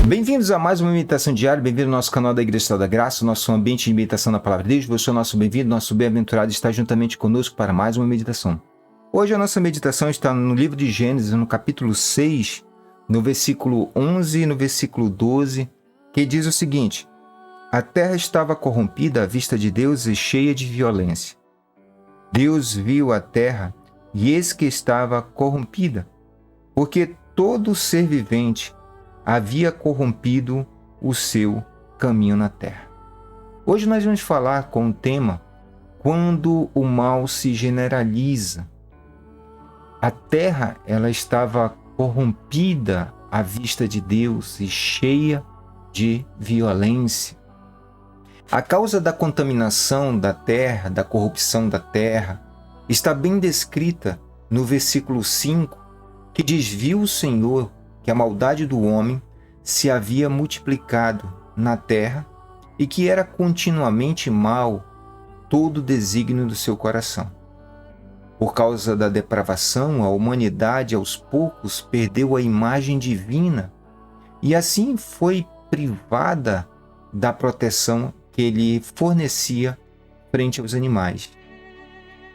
Bem-vindos a mais uma meditação diária, bem-vindo ao nosso canal da Igreja Estado da Graça, nosso ambiente de meditação na Palavra de Deus. Você é o nosso bem-vindo, nosso bem-aventurado está juntamente conosco para mais uma meditação. Hoje a nossa meditação está no livro de Gênesis, no capítulo 6, no versículo 11 e no versículo 12, que diz o seguinte: A terra estava corrompida à vista de Deus e cheia de violência. Deus viu a terra e eis que estava corrompida, porque todo ser vivente havia corrompido o seu caminho na terra. Hoje nós vamos falar com o tema quando o mal se generaliza. A terra ela estava corrompida à vista de Deus e cheia de violência. A causa da contaminação da terra, da corrupção da terra, está bem descrita no versículo 5, que diz: Viu o Senhor que a maldade do homem se havia multiplicado na terra e que era continuamente mal todo o desígnio do seu coração. Por causa da depravação, a humanidade aos poucos perdeu a imagem divina e assim foi privada da proteção que ele fornecia frente aos animais.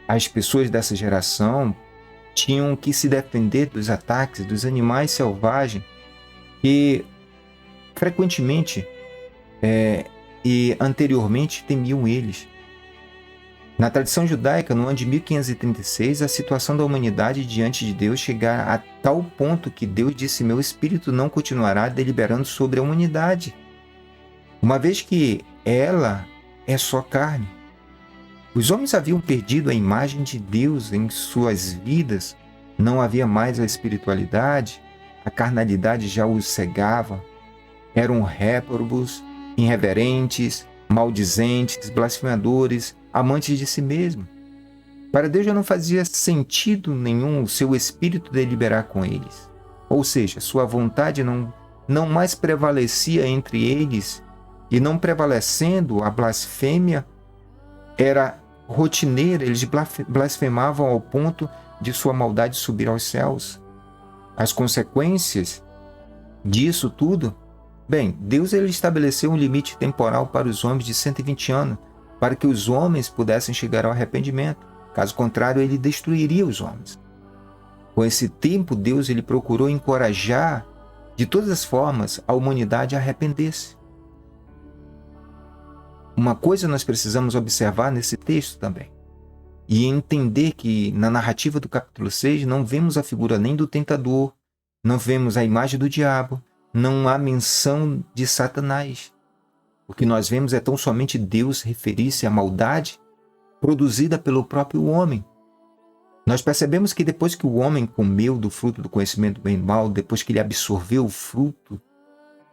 As pessoas dessa geração tinham que se defender dos ataques dos animais selvagens que frequentemente e anteriormente temiam eles. Na tradição judaica, no ano de 1536, a situação da humanidade diante de Deus chegara a tal ponto que Deus disse: Meu espírito não continuará deliberando sobre a humanidade, uma vez que ela é só carne. Os homens haviam perdido a imagem de Deus em suas vidas, não havia mais a espiritualidade, a carnalidade já os cegava, eram réprobos, irreverentes, maldizentes, blasfemadores, amantes de si mesmo. Para Deus já não fazia sentido nenhum o seu espírito deliberar com eles. Ou seja, sua vontade não mais prevalecia entre eles, e não prevalecendo, a blasfêmia era rotineira, eles blasfemavam ao ponto de sua maldade subir aos céus. As consequências disso tudo? Bem, Deus ele estabeleceu um limite temporal para os homens de 120 anos, para que os homens pudessem chegar ao arrependimento. Caso contrário, ele destruiria os homens. Com esse tempo, Deus ele procurou encorajar, de todas as formas, a humanidade a arrepender-se. Uma coisa nós precisamos observar nesse texto também, e entender que na narrativa do capítulo 6 não vemos a figura nem do tentador, não vemos a imagem do diabo, não há menção de Satanás. O que nós vemos é tão somente Deus referir-se à maldade produzida pelo próprio homem. Nós percebemos que depois que o homem comeu do fruto do conhecimento do bem e do mal, depois que ele absorveu o fruto,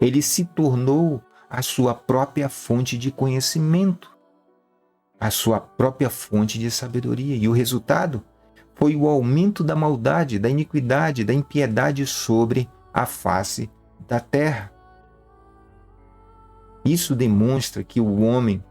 ele se tornou a sua própria fonte de conhecimento, a sua própria fonte de sabedoria. E o resultado foi o aumento da maldade, da iniquidade, da impiedade sobre a face da terra. Isso demonstra que o homem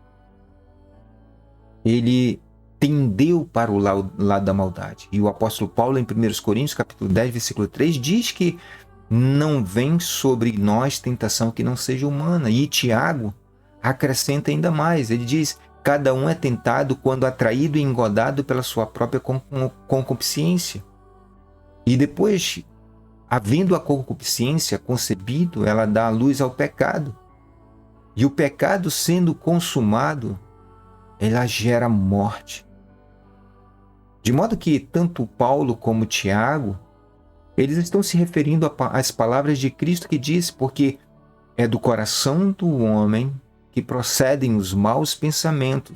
ele tendeu para o lado da maldade. E o apóstolo Paulo, em 1 Coríntios, capítulo 10, versículo 3, diz que não vem sobre nós tentação que não seja humana. E Tiago acrescenta ainda mais. Ele diz: cada um é tentado quando atraído e engodado pela sua própria concupiscência. E depois, havendo a concupiscência concebido, ela dá luz ao pecado. E o pecado sendo consumado, ela gera morte. De modo que tanto Paulo como Tiago, eles estão se referindo às palavras de Cristo que diz: porque é do coração do homem que procedem os maus pensamentos,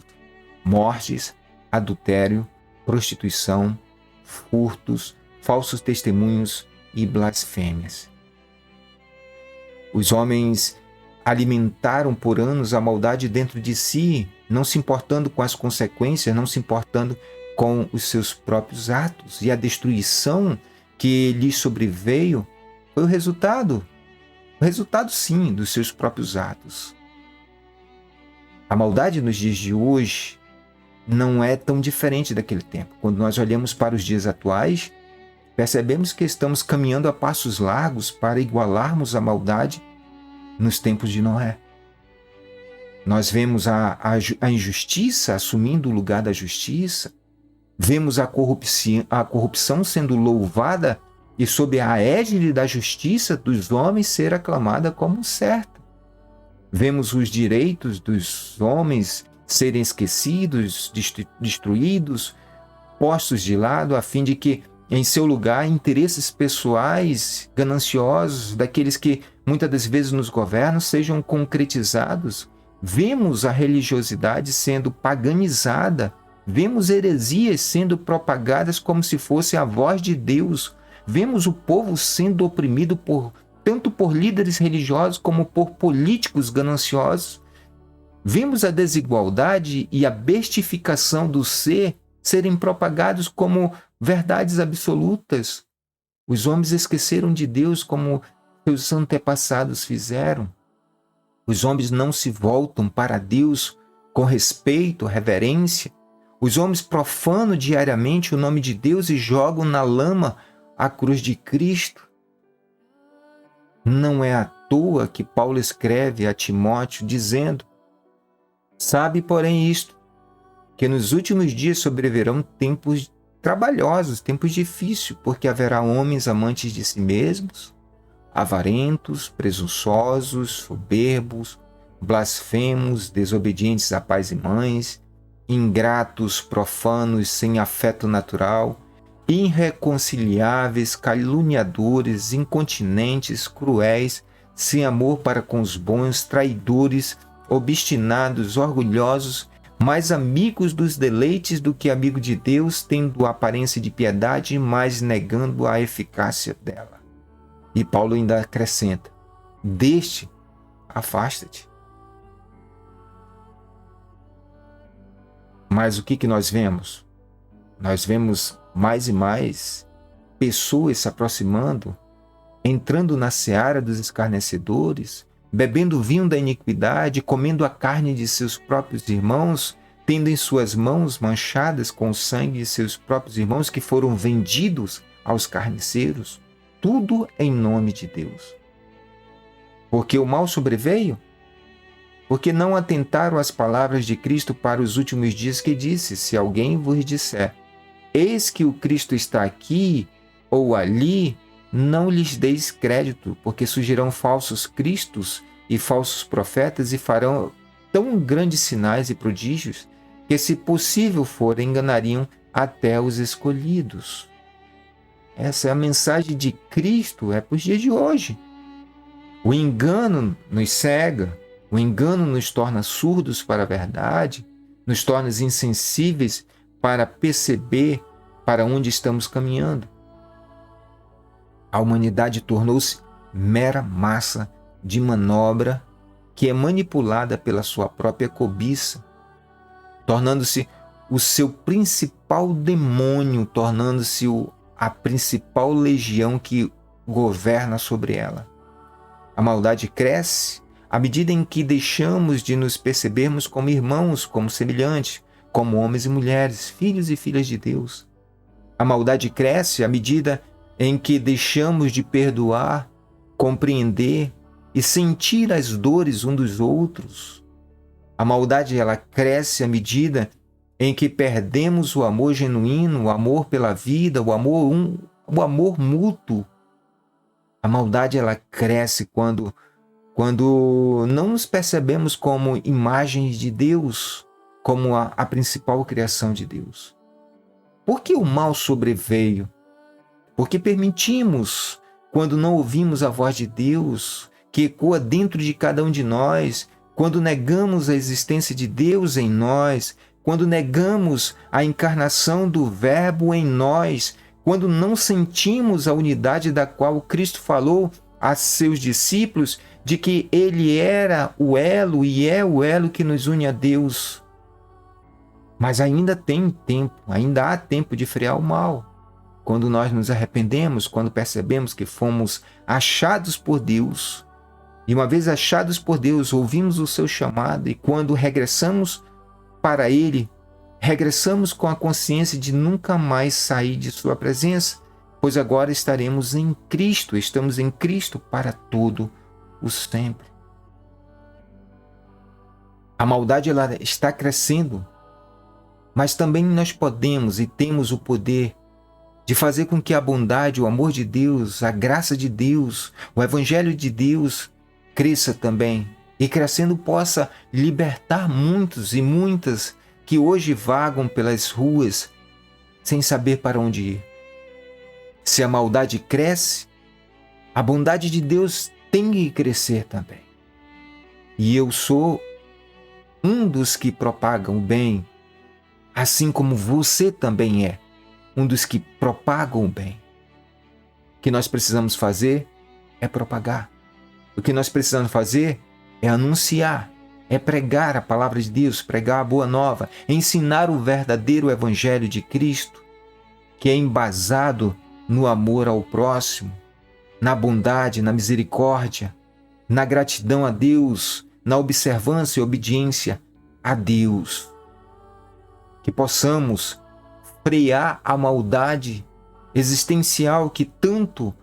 mortes, adultério, prostituição, furtos, falsos testemunhos e blasfêmias. Os homens alimentaram por anos a maldade dentro de si, não se importando com as consequências, não se importando com os seus próprios atos, e a destruição que lhes sobreveio foi o resultado sim dos seus próprios atos. A maldade nos dias de hoje não é tão diferente daquele tempo. Quando nós olhamos para os dias atuais, percebemos que estamos caminhando a passos largos para igualarmos a maldade nos tempos de Noé. Nós vemos a injustiça assumindo o lugar da justiça, vemos a corrupção sendo louvada e sob a égide da justiça dos homens ser aclamada como certa. Vemos os direitos dos homens serem esquecidos, destruídos, postos de lado, a fim de que, em seu lugar, interesses pessoais, gananciosos, daqueles que muitas das vezes nos governam, sejam concretizados. Vemos a religiosidade sendo paganizada, vemos heresias sendo propagadas como se fosse a voz de Deus, vemos o povo sendo oprimido tanto por líderes religiosos como por políticos gananciosos. Vemos a desigualdade e a bestificação do ser serem propagados como verdades absolutas. Os homens esqueceram de Deus como seus antepassados fizeram. Os homens não se voltam para Deus com respeito, reverência. Os homens profanam diariamente o nome de Deus e jogam na lama a cruz de Cristo. Não é à toa que Paulo escreve a Timóteo dizendo: sabe, porém, isto, que nos últimos dias sobrevirão tempos trabalhosos, tempos difíceis, porque haverá homens amantes de si mesmos, avarentos, presunçosos, soberbos, blasfemos, desobedientes a pais e mães, ingratos, profanos, sem afeto natural, irreconciliáveis, caluniadores, incontinentes, cruéis, sem amor para com os bons, traidores, obstinados, orgulhosos, mais amigos dos deleites do que amigo de Deus, tendo aparência de piedade, mas negando a eficácia dela. E Paulo ainda acrescenta: deste, afasta-te. Mas o que nós vemos? Nós vemos mais e mais pessoas se aproximando, entrando na seara dos escarnecedores, bebendo vinho da iniquidade, comendo a carne de seus próprios irmãos, tendo em suas mãos manchadas com o sangue de seus próprios irmãos que foram vendidos aos carniceiros, tudo em nome de Deus. Porque o mal sobreveio? Porque não atentaram às palavras de Cristo para os últimos dias, que disse: se alguém vos disser, eis que o Cristo está aqui ou ali, não lhes deis crédito, porque surgirão falsos cristos e falsos profetas e farão tão grandes sinais e prodígios que, se possível for, enganariam até os escolhidos. Essa é a mensagem de Cristo, é para os dias de hoje. O engano nos cega, o engano nos torna surdos para a verdade, nos torna insensíveis para perceber para onde estamos caminhando. A humanidade tornou-se mera massa de manobra que é manipulada pela sua própria cobiça, tornando-se o seu principal demônio, tornando-se a principal legião que governa sobre ela. A maldade cresce à medida em que deixamos de nos percebermos como irmãos, como semelhantes, como homens e mulheres, filhos e filhas de Deus. A maldade cresce à medida em que deixamos de perdoar, compreender e sentir as dores uns dos outros. A maldade ela cresce à medida em que perdemos o amor genuíno, o amor pela vida, o amor mútuo. A maldade ela cresce quando não nos percebemos como imagens de Deus, como a principal criação de Deus. Por que o mal sobreveio? Porque permitimos, quando não ouvimos a voz de Deus, que ecoa dentro de cada um de nós, quando negamos a existência de Deus em nós, quando negamos a encarnação do Verbo em nós, quando não sentimos a unidade da qual Cristo falou a seus discípulos, de que Ele era o elo e é o elo que nos une a Deus. Mas ainda há tempo de frear o mal. Quando nós nos arrependemos, quando percebemos que fomos achados por Deus, e uma vez achados por Deus, ouvimos o seu chamado, e quando regressamos para Ele, regressamos com a consciência de nunca mais sair de sua presença, pois agora estaremos em Cristo, estamos em Cristo para todo o sempre. A maldade ela está crescendo, mas também nós podemos e temos o poder de fazer com que a bondade, o amor de Deus, a graça de Deus, o Evangelho de Deus cresça também. E crescendo possa libertar muitos e muitas que hoje vagam pelas ruas sem saber para onde ir. Se a maldade cresce, a bondade de Deus tem que crescer também. E eu sou um dos que propagam o bem, assim como você também é um dos que propagam o bem. O que nós precisamos fazer é propagar. O que nós precisamos fazer é anunciar, é pregar a palavra de Deus, pregar a boa nova, ensinar o verdadeiro evangelho de Cristo, que é embasado no amor ao próximo, na bondade, na misericórdia, na gratidão a Deus, na observância e obediência a Deus. Que possamos frear a maldade existencial que tanto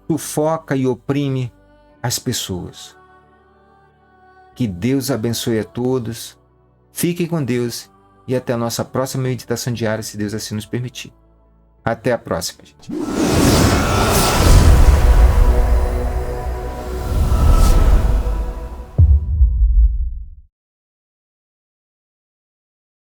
sufoca e oprime as pessoas. Que Deus abençoe a todos, fiquem com Deus e até a nossa próxima meditação diária, se Deus assim nos permitir. Até a próxima, gente.